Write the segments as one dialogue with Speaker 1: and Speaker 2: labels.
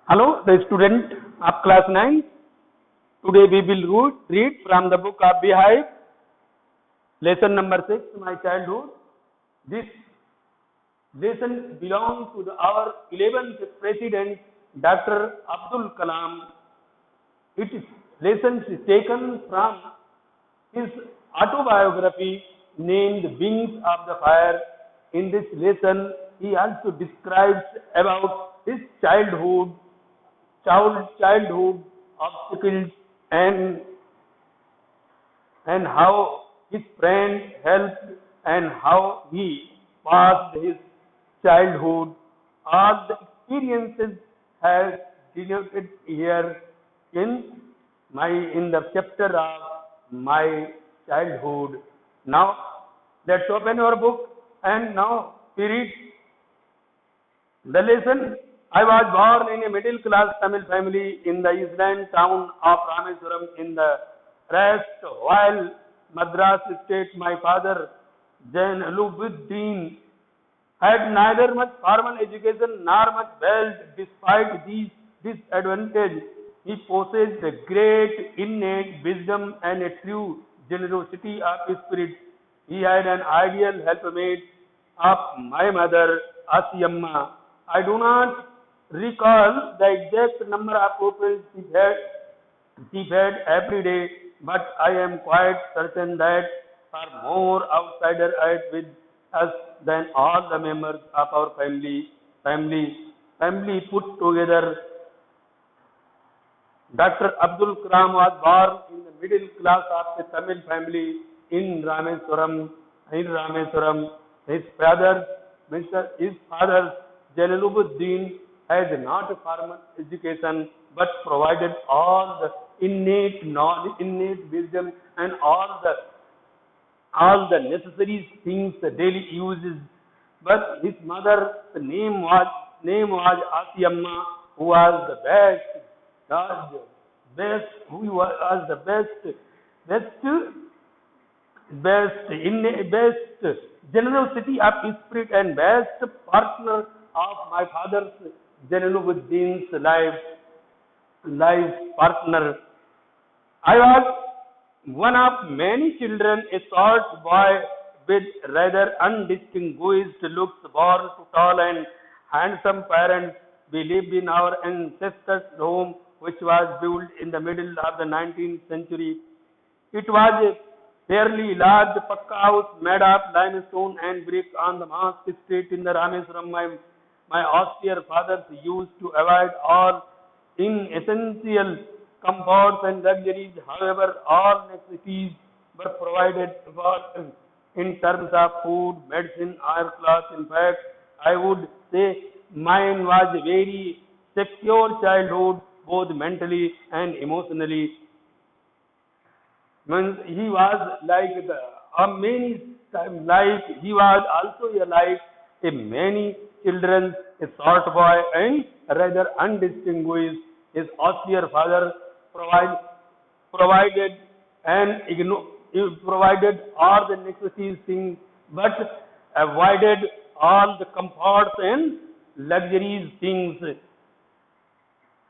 Speaker 1: Hello, the student of class 9. Today we will read from the book of Beehive, lesson number 6, My Childhood. This lesson belongs to our 11th President, Dr. Abdul Kalam. It is lesson is taken from his autobiography named Wings of the Fire. In this lesson, he also describes about his childhood obstacles and how his friend helped and how he passed his childhood. All the experiences have denoted here in in the chapter of my childhood. Now let's open our book and now we read the lesson. I was born in a middle class Tamil family in the island town of Rameswaram in the rest while Madras state. My father Jainuddin had neither much formal education nor much wealth. Despite these disadvantages, he possessed a great innate wisdom and a true generosity of spirit. He had an ideal helpmate of my mother, Asiyamma. I do not recall the exact number of pupils she fed every day, but I am quite certain that are more outsiders with us than all the members of our family put together. Dr. Abdul Kalam was born in the middle class of a Tamil family in Rameswaram. His father, Jalaluddin, has not a formal education but provided all the innate knowledge, innate wisdom, and all the necessary things the daily uses. But his mother, the name was Asiyamma, who was the best generosity of spirit and best partner of my father's Jalaluddin's life partner. I was one of many children, a short boy with rather undistinguished looks, born to tall and handsome parents. We lived in our ancestors' home, which was built in the middle of the 19th century. It was a fairly large pakka house made of limestone and brick on the Mosque Street in the Rameswaram. My austere fathers used to avoid all inessential comforts and luxuries. However, all necessities were provided for in terms of food, medicine, or clothes. In fact, I would say mine was a very secure childhood, both mentally and emotionally. Means he was like he was also like a many children, a short boy and rather undistinguished. His austere father provided and provided all the necessary things, but avoided all the comforts and luxuries things.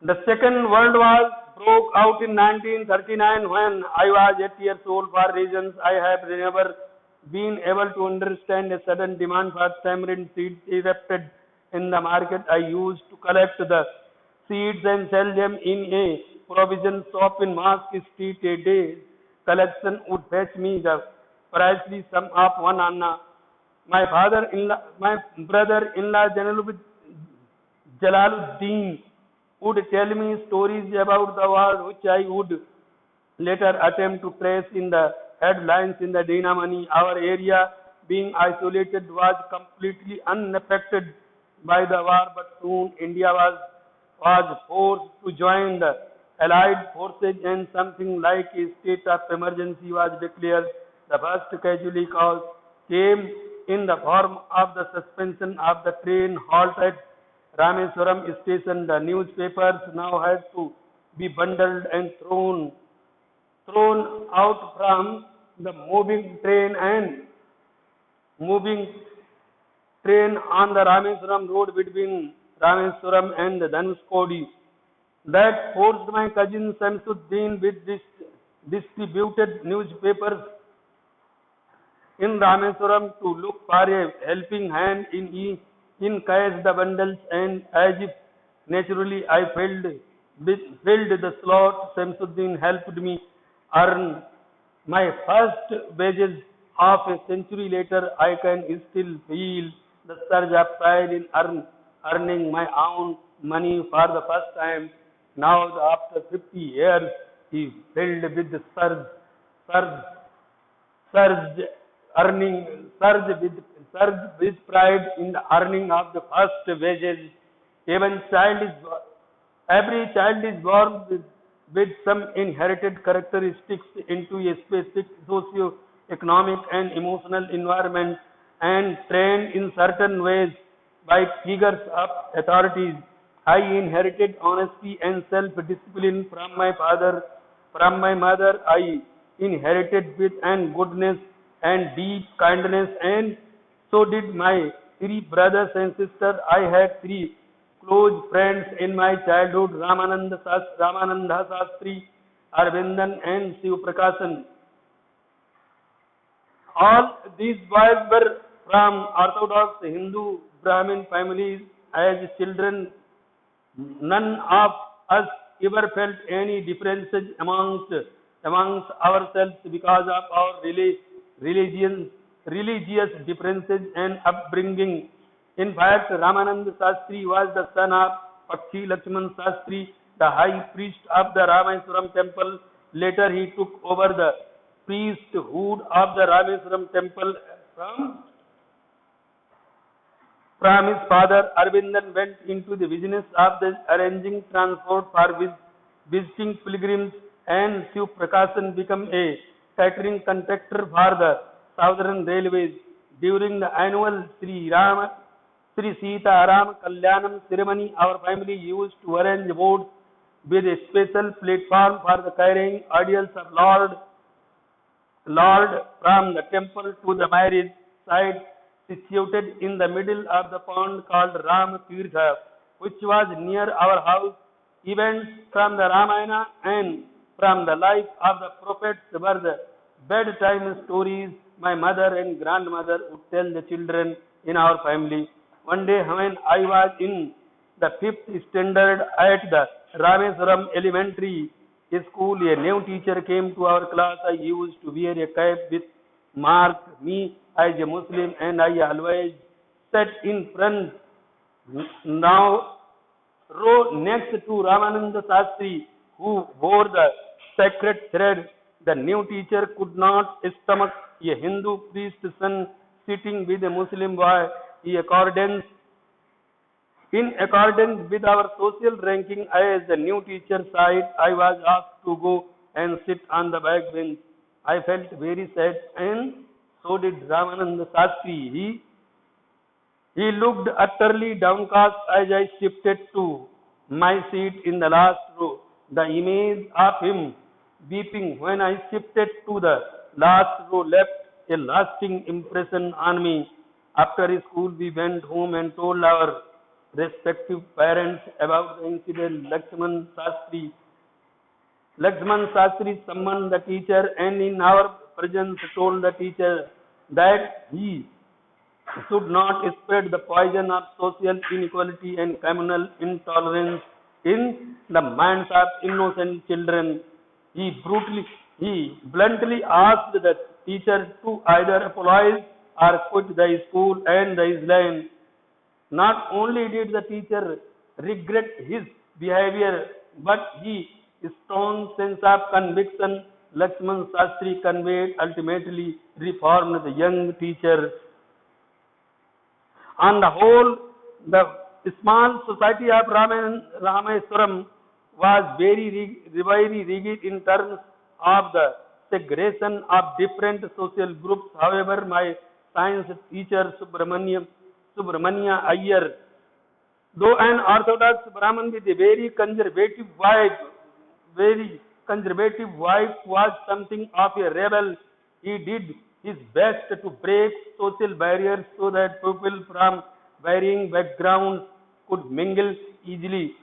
Speaker 1: The Second World War broke out in 1939 when I was 8 years old. For reasons I have never been able to understand, a sudden demand for tamarind seeds erupted in the market. I used to collect the seeds and sell them in a provision shop in Mosque Street. A day's collection would fetch me the precisely sum of 1 anna. My brother-in-law Jalaluddin would tell me stories about the war, which I would later attempt to trace in the headlines in the Dinamani. Our area, being isolated, was completely unaffected by the war, but soon India was forced to join the Allied forces and something like a state of emergency was declared. The first casualty cause came in the form of the suspension of the train halt at Rameswaram station. The newspapers now had to be bundled and thrown out from the moving train on the Rameswaram road between Rameswaram and Dhanushkodi. that forced my cousin Samsuddin with distributed newspapers in Rameswaram to look for a helping hand in case the bundles, and as if naturally I filled the slot. Samsuddin helped me earn my first wages. Half a century later, I can still feel the surge of pride in earning my own money for the first time. Now, after 50 years, he filled with the surge surge surge with pride in the earning of the first wages. Even child is every child is born with some inherited characteristics into a specific socio-economic and emotional environment and trained in certain ways by figures of authorities. I inherited honesty and self-discipline from my father. From my mother, I inherited wit and goodness and deep kindness, and so did my three brothers and sisters. I had three close friends in my childhood: Ramananda Sastri, Arvindan, and Shiv Prakasan. All these boys were from Orthodox Hindu Brahmin families. As children, none of us ever felt any differences amongst ourselves because of our religious differences and upbringing. In fact, Ramananda Sastri was the son of Pakshi Lakshman Sastri, the high priest of the Rameswaram temple. Later, he took over the priesthood of the Rameswaram temple from his father. Arvindan went into the business of arranging transport for visiting pilgrims, and Shiv Prakasan became a catering contractor for the Southern Railways. During the annual Sri Sita Ram Kalyanam ceremony, our family used to arrange boats with a special platform for the carrying ideals of Lord from the temple to the marriage site, situated in the middle of the pond called Ram Tirtha, which was near our house. Events from the Ramayana and from the life of the prophets were the bedtime stories my mother and grandmother would tell the children in our family. One day when I was in the 5th standard at the Rameswaram Elementary School, a new teacher came to our class. I used to wear a cap with marked me as a Muslim, and I always sat in front, now row next to Ramananda Sastri, who wore the sacred thread. The new teacher could not stomach a Hindu priest's son sitting with a Muslim boy. In accordance with our social ranking as the new teacher side, I was asked to go and sit on the back bench. I felt very sad, and so did Ramananda Sastri. He looked utterly downcast as I shifted to my seat in the last row. The image of him weeping when I shifted to the last row left a lasting impression on me. After school, we went home and told our respective parents about the incident. Lakshman Sastri summoned the teacher, and in our presence told the teacher that he should not spread the poison of social inequality and communal intolerance in the minds of innocent children. He bluntly asked the teacher to either apologize or quit the school and the Islam. Not only did the teacher regret his behavior, but his strong sense of conviction Lakshman Sastri conveyed ultimately reformed the young teacher. On the whole, the small society of Rameswaram was very rigid in terms of the segregation of different social groups. However, my science teacher Subramania Iyer, though an orthodox Brahmin with a very conservative wife, was something of a rebel. He did his best to break social barriers so that people from varying backgrounds could mingle easily.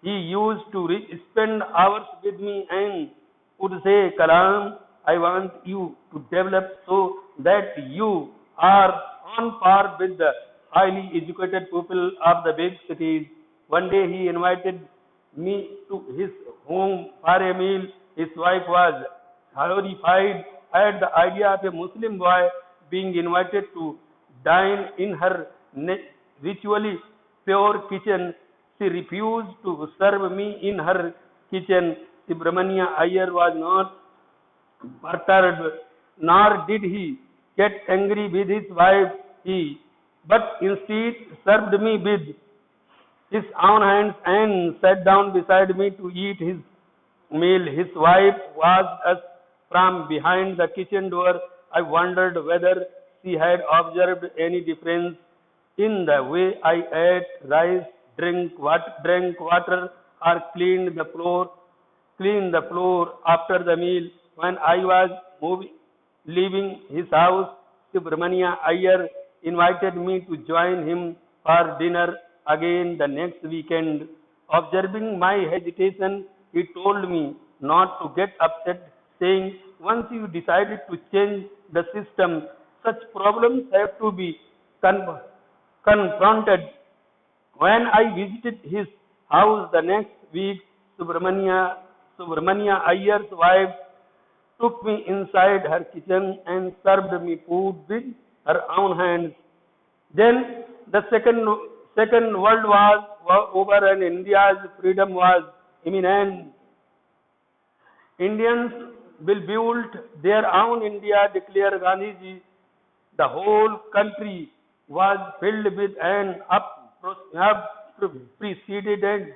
Speaker 1: He used to spend hours with me and would say, Kalam, I want you to develop so that you are on par with the highly educated people of the big cities. One day he invited me to his home for a meal. His wife was horrified at the idea of a Muslim boy being invited to dine in her ritually pure kitchen. She refused to serve me in her kitchen. Subramania Iyer was not perturbed, nor did he get angry with his wife. But instead served me with his own hands and sat down beside me to eat his meal. His wife watched us from behind the kitchen door. I wondered whether she had observed any difference in the way I ate rice, drank water, or cleaned the floor after the meal. When I was leaving his house, Subramania Iyer invited me to join him for dinner again the next weekend. Observing my hesitation, he told me not to get upset, saying, once you decided to change the system, such problems have to be confronted. When I visited his house the next week, Subramania Iyer's wife took me inside her kitchen and served me food with her own hands. Then the second World War was over and India's freedom was imminent. Indians will build their own India, declared Gandhiji. The whole country was filled with an unprecedented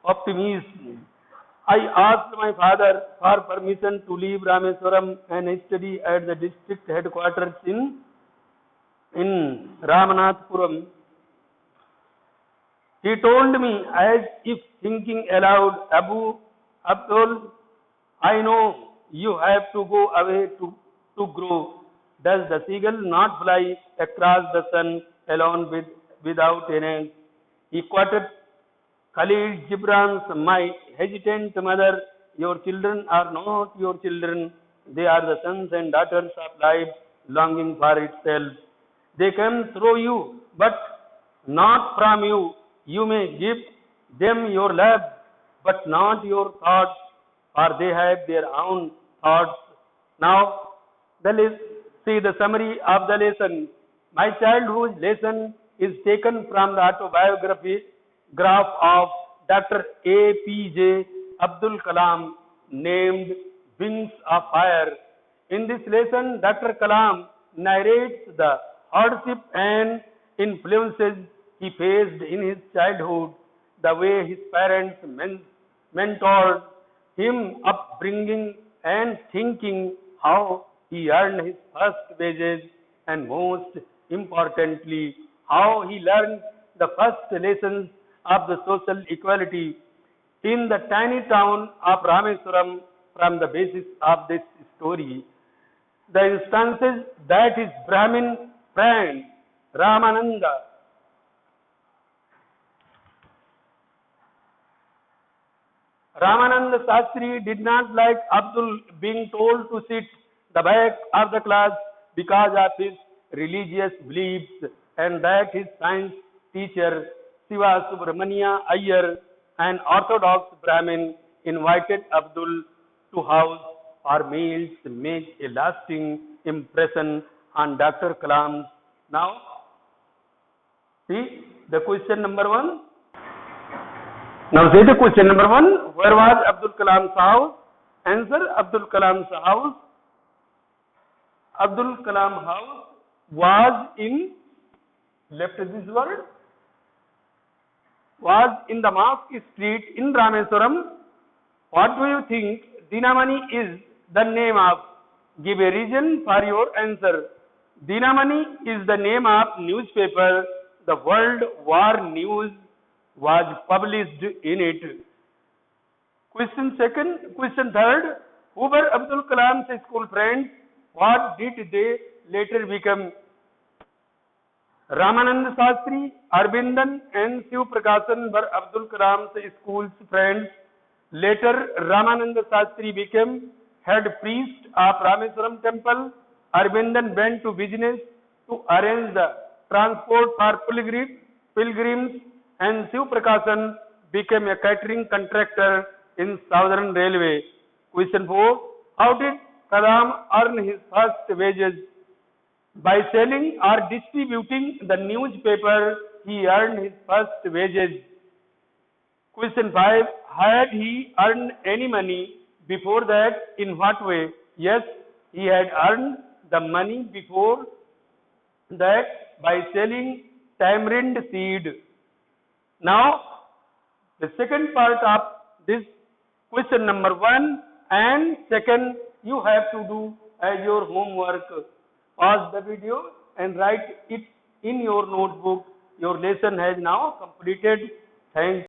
Speaker 1: optimism. I asked my father for permission to leave Rameswaram and study at the district headquarters in Ramanathapuram. He told me as if thinking aloud, Abdul, I know you have to go away to grow. Does the seagull not fly across the sun alone without an egg? He quoted Khalil Gibran's My Hesitant Mother, your children are not your children, they are the sons and daughters of life longing for itself. They come through you, but not from you. You may give them your love, but not your thoughts, for they have their own thoughts. Now, see the summary of the lesson. My childhood lesson is taken from the autobiography graph of Dr. APJ Abdul Kalam named Wings of Fire. In this lesson, Dr. Kalam narrates the hardship and influences he faced in his childhood, the way his parents mentored him upbringing and thinking how he earned his first wages and most importantly, how he learned the first lessons of the social equality in the tiny town of Rameswaram from the basis of this story. The instances that his Brahmin friend Ramananda Shastri did not like Abdul being told to sit the back of the class because of his religious beliefs and that his science teacher Siva Subramania Iyer, an orthodox Brahmin, invited Abdul to house for meals make a lasting impression on Dr. Kalam. Now, see the question number 1. Now say the question number 1. Where was Abdul Kalam's house? Answer: Abdul Kalam's house. Abdul Kalam house was in, left this word, was in the Mosque Street in Rameswaram. What do you think? Dinamani is the name of. Give a reason for your answer. Dinamani is the name of newspaper. The World War News was published in it. Question third. Who were Abdul Kalam's school friends? What did they later become? Ramanand Shastri, Arbindan and Shiv Prakashan were Abdul Kalam's school's friends. Later, Ramanand Shastri became head priest of Rameswaram temple. Arbindan went to business to arrange the transport for pilgrims, and Shiv Prakashan became a catering contractor in Southern Railway. Question 4. How did Kalam earn his first wages? By selling or distributing the newspaper, he earned his first wages. Question 5. Had he earned any money before that? In what way? Yes, he had earned the money before that by selling tamarind seed. Now, the second part of this question number 1 and second, you have to do as your homework. Pause the video and write it in your notebook. Your lesson has now completed. Thank you.